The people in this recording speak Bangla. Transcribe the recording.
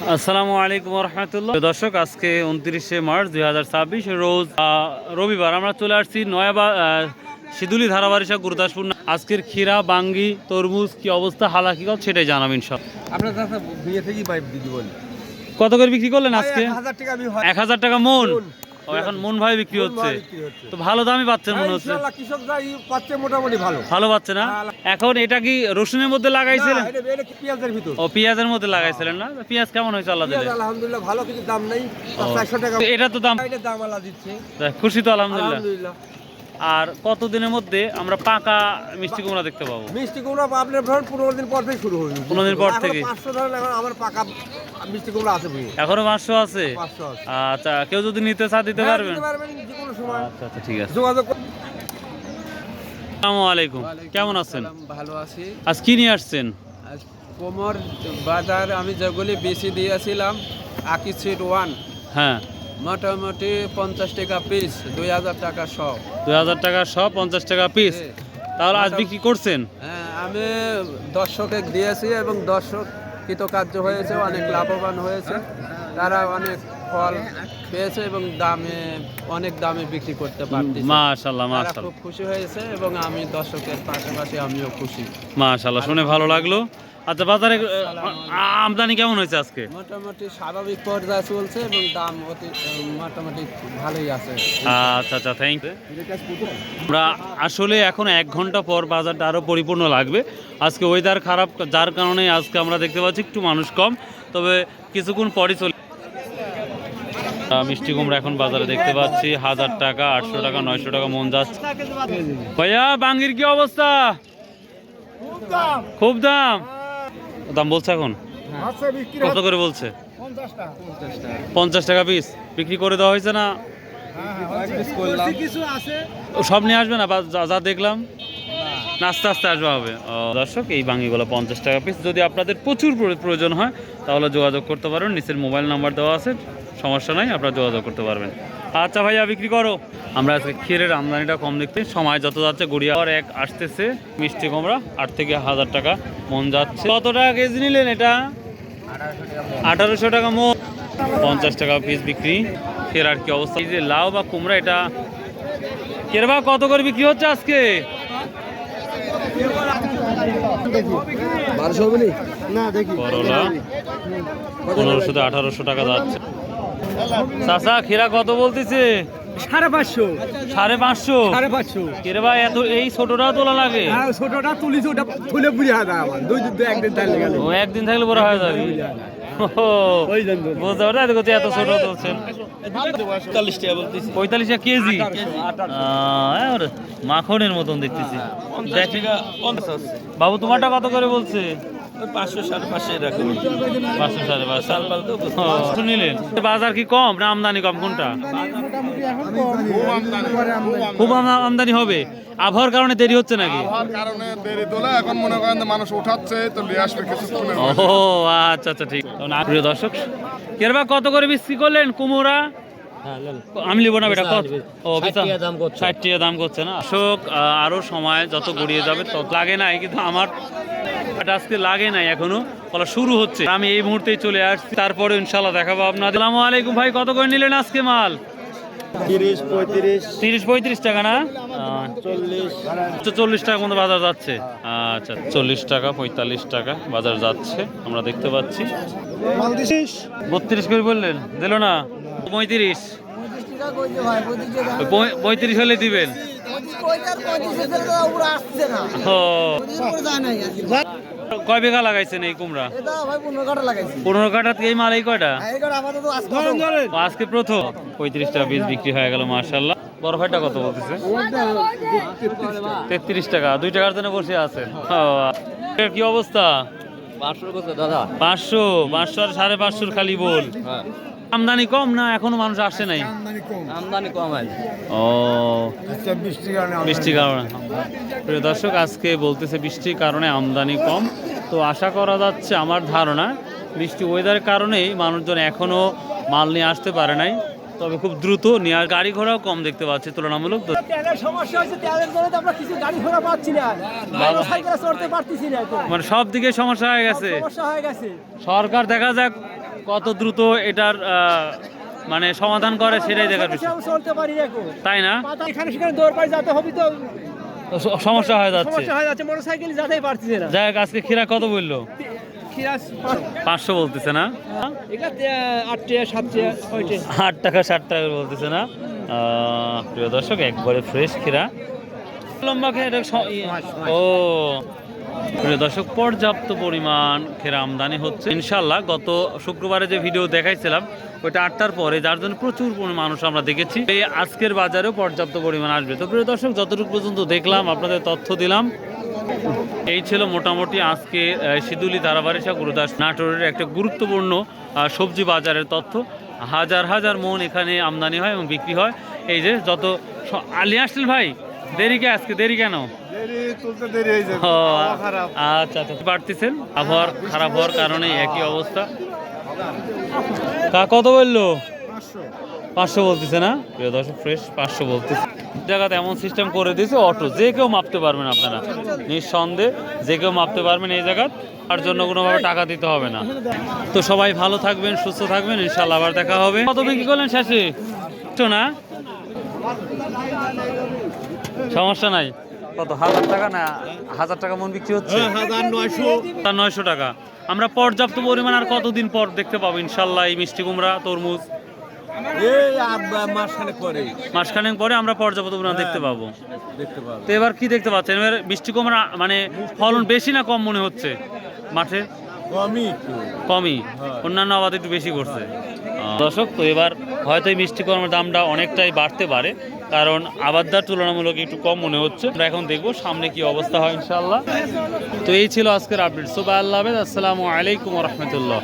আসসালামু আলাইকুম রহমতুল্লাহ। দর্শক, আজকে 29শে মার্চ 2026 রোজ রবিবার আমরা চলে আসছি শিদুলি ধারাবাড়িশা গুরুদাসপুর। আজকের ক্ষীরা, বাঙ্গি, তরমুজ কি অবস্থা, হালাকি কত সেটাই জানাবেন সব। আপনার দাদা বিয়ে থেকেই পাইপ দিদি বলি। কত করে বিক্রি করলেন আজকে? 1000 টাকা। 1000 টাকা মন। ও এখন মন ভাই বিক্রি হচ্ছে, তো ভালো দামই পাচ্ছেন মনে হচ্ছে। ইনশাআল্লাহ কৃষক যাই পাচ্ছে মোটামুটি ভালো পাচ্ছে না? এখন এটা কি রসুনের মধ্যে লাগাইছিলেন? এটা পেঁয়াজের ভিতর। ও, পেঁয়াজের মধ্যে লাগাইছিলেন না? পেঁয়াজ কেমন হয়েছে আল্লাহ দিলে? আলহামদুলিল্লাহ ভালো, কিছু দাম নাই। 400 টাকা এটা তো দাম, এটা দাম আল্লাহ দিচ্ছে, খুশি তো আলহামদুলিল্লাহ। আলহামদুলিল্লাহ। আর কতদিনের মধ্যে আমরা পাকা মিষ্টি কুমড়া দেখতে পাবো? মিষ্টি কুমড়া আপনার ধরুন 15 দিন পর থেকে শুরু হবে। 15 দিন পর থেকে 500 ধরুন এখন আমার পাকা মিষ্টি কুমড়া আছে ভাই। এখনো 500 আছে? 500 আছে। আচ্ছা, কেউ যদি নিতে চায় দিতে পারবেন? দিতে পারবেন যে কোনো সময়। আচ্ছা ঠিক আছে, যোগাযোগ করুন। আসসালামু আলাইকুম, কেমন আছেন? ভালো আছি। আজ কি নিয়ে আসছেন? আজ কোমর বাজার আমি যেগুলি বেশি দিয়েছিলাম আকি সিট 1 হ্যাঁ, মোটামুটি 50 টাকা পিস, 2000 টাকা সব। 2000 টাকা সব, 50 টাকা পিস। তাহলে আজ বিক্রি করছেন? হ্যাঁ, আমি দর্শকে দিয়েছি এবং দর্শক কৃতকার্য হয়েছে, অনেক লাভবান হয়েছে। তারা অনেক ফল পেয়েছে এবং অনেক দামে বিক্রি করতে পারতেছে। মাশাআল্লাহ তারা মাশাআল্লাহ খুব খুশি হয়েছে এবং আমি দর্শকের পাশাপাশি আমিও খুশি। মাশাআল্লাহ, শুনে ভালো লাগলো। আচ্ছা, বাজারে আমদানি কেমন হয়েছে আজকে? মোটামুটি স্বাভাবিক পর্যায়ে চলছে এবং দাম মোটামুটি ভালোই আছে। আচ্ছা আচ্ছা, থ্যাংক ইউ। আমরা আসলে এখন 1 ঘন্টা পর বাজারটা আরও পরিপূর্ণ লাগবে। আজকে ওয়েদার খারাপ, যার কারণে আজকে আমরা দেখতে পাচ্ছি একটু মানুষ কম, তবে কিছুক্ষণ পরই চলে। মিষ্টি কুমড়া এখন বাজারে দেখতে পাচ্ছি 1000 টাকা, 800 টাকা, 900 টাকা মন যাচ্ছে। ভাইয়া, বাঙ্গির কি অবস্থা? খুব দাম। দাম বলছে এখন কত করে বলছে? 50 টাকা পিস বিক্রি করে দেওয়া হয়েছে না? সব নিয়ে আসবে না যা দেখলাম না, আস্তে আস্তে আসবে হবে। দর্শক, এই বাঙ্গিগুলো 50 টাকা পিস। যদি আপনাদের প্রচুর প্রয়োজন হয় তাহলে যোগাযোগ করতে পারবেন, নিচের মোবাইল নাম্বার দেওয়া আছে, সমস্যা নাই, আপনারা যোগাযোগ করতে পারবেন। আচ্ছা ভাইয়া, বিক্রি করো। আমরা আজকে ক্ষীরের আমদানিটা কম দেখতে, সময় যত যাচ্ছে গড়িয়া আর এক আসতেছে। মিষ্টি কুমড়া 8 থেকে 1000 টাকা মন যাচ্ছে। কত টাকা কেজি নিলেন এটা? 1800 টাকা মন, 50 টাকা পিস বিক্রি। ক্ষীরার কি অবস্থা? এই যে লাউ বা কুমড়া, এটা কেরবা কত করে বিক্রি হচ্ছে আজকে? 1200 হবে না? দেখি করলা 1500 থেকে 1800 টাকা যাচ্ছে। চাচা, ক্ষীরা কত বলতেছে? 550। 550? 550 কেরবা এত এই ছোটটা তোলা লাগে? হ্যাঁ, ছোটটা তুলিছি, ওটা তুলে বুড়ি হাত আমার একদিন তাহলে গেল। ও, একদিন থাকলে বড় হয়ে যাবে। বুঝতে পারছি, এত ছোট তুলছেন। 45 টাকা কেজি। মাখনের মতন দেখতেছি। বাবু, তোমারটা কত করে বলছে? 500 550 এরকম। 500 550 নিলেন। বাজার কি কম না আমদানি কম, কোনটা? খুব আমদানি হবে। আবহাওয়ার কারণে দেরি হচ্ছে নাকি? এখন মনে করেন মানুষ উঠাচ্ছে তো নিয়ে আসবে কিছু। ও আচ্ছা আচ্ছা, ঠিক। প্রিয় দর্শক, কেরবা কত করে বিক্রি করলেন কুমড়া? আমি লিব না বেটা, কত? ও, 60 টাকা দাম করছে না? দর্শক, আরো সময় যত গড়িয়ে যাবে তত লাগে নাই, কিন্তু আমার আজকে লাগে নাই এখনো, বলা শুরু হচ্ছে। আমি এই মুহূর্তেই চলে আসছি, তারপরে ইনশাল্লাহ দেখাবো আপনাদের। আসসালামু আলাইকুম ভাই, কত করে নিলেন আজকে মাল? 30-35 টাকা না? 40 টাকা মতো বাজার যাচ্ছে। আচ্ছা, 40 টাকা 45 টাকা বাজার যাচ্ছে, আমরা দেখতে পাচ্ছি। 32 করে বললেন, দিল না? 35 35 হলে দিবেন। কয় বিঘা লাগাইছেন এই কুমড়া? 15 কাঠা। এই মাল এই কয়টা? আজকে প্রথম। 35 টাকা বীজ বিক্রি হয়ে গেল, মাশাআল্লাহ। বড় ভাইটা কত বলতেছে? 33 টাকা। 2 টাকার জন্য বসে আছেন। কি অবস্থা? 500 কত দাদা? 500 আর 550 খালি বল। আমদানি কম না এখনো মানুষ আসে নাই? আমদানি কম আছে। ও, বৃষ্টির কারণে। প্রিয় দর্শক, আজকে বলতেছে বৃষ্টির কারণে আমদানি কম। তো আশা করা যাচ্ছে, আমার ধারণা বৃষ্টি ওয়েদারের কারণেই মানুষজন এখনো মাল নিয়ে আসতে পারে নাই, তবে খুব দ্রুত নেওয়ার গাড়ি ঘোড়াও কম দেখতে পাচ্ছি তুলনামূলক। মানে সব দিকে সমস্যা হয়ে গেছে। সরকার দেখা যাক কত দ্রুত এটার মানে সমাধান করে সেটাই দেখার বিষয়, চলতে পারি এখন তাই না? এখানে সেখানে দৌড় পাই যেতে হবে তো সমস্যা হয়ে যাচ্ছে। সমস্যা হয়ে যাচ্ছে, মোটরসাইকেল যেতেই পারতেছে না। যাই হোক, আজকে ক্ষীরা কত বললো? খিরাস 500 বলতেছে না? এগুলা 8 টাকা 7 টাকা 6 টাকা 8 টাকা 60 টাকা বলতেছে না? প্রিয় দর্শক, একবারে ফ্রেশ ক্ষীরা, লম্বা খেয়ে ও প্রিয় দর্শক, পর্যাপ্ত পরিমাণ ক্ষীরা আমদানি হচ্ছে ইনশাল্লাহ। গত শুক্রবারে যে ভিডিও দেখাইছিলাম ওইটা 8টার পরে, যার জন্য প্রচুর মানুষ আমরা দেখেছি। এই আজকের বাজারেও পর্যাপ্ত পরিমাণ আসবে। তো প্রিয় দর্শক, যতটুকু পর্যন্ত দেখলাম আপনাদের তথ্য দিলাম। এই ছিল মোটামুটি আজকে সিদুলি ধারাবাড়িশা গুরুদাস নাটোরের একটা গুরুত্বপূর্ণ সবজি বাজারের তথ্য। হাজার হাজার মন এখানে আমদানি হয় এবং বিক্রি হয়। এই যে যত আলি আসলেন ভাই, দেরি কে আজকে, দেরি কেন? ও, আচ্ছা আচ্ছা, বাড়তেছেন আবহাওয়ার খারাপ হওয়ার কারণে একই অবস্থা। কত বললো? 500 বলতেছে না? প্রিয় দর্শক, ফ্রেশ 500 বলতেছে। জায়গাতে এমন সিস্টেম করে দিয়েছে, অটো যে কেউ মাপতে পারবেন আপনারা, নিঃসন্দেহে যে কেউ মাপতে পারবেন এই জায়গা, তার জন্য কোনোভাবে টাকা দিতে হবে না। তো সবাই ভালো থাকবেন, সুস্থ থাকবেন, ইনশাল্লাহ আবার দেখা হবে। কত বিক্রি করলেন শেষে? না সমস্যা নাই। কত 1000 টাকা না 1000 টাকা মন বিক্রি হচ্ছে? 1900 টাকা। আমরা পর্যাপ্ত পরিমাণ আর কতদিন পর দেখতে পাবো ইনশাল্লাহ এই মিষ্টি কুমড়া, তরমুজ? মাসখানেক পরে আমরা পর্যাপ্ত পরিমাণ দেখতে পাবো। তো এবার কি দেখতে পাচ্ছেন? এবার মিষ্টি কুমড়া মানে ফলন বেশি না কম মনে হচ্ছে মাঠে? কমই, অন্যান্য আবাদ একটু বেশি করছে। দর্শক, তো এবার হয়তো এই মিষ্টি কুমড়ার দামটা অনেকটাই বাড়তে পারে, কারণ আবাদদার তুলনামূলক একটু কম মনে হচ্ছে। আমরা এখন দেখবো সামনে কি অবস্থা হয় ইনশাল্লাহ। তো এই ছিল আজকের আপডেট। সো বাই, আল্লাহ হাফেজ, আসসালামু আলাইকুম ওয়া রাহমাতুল্লাহ।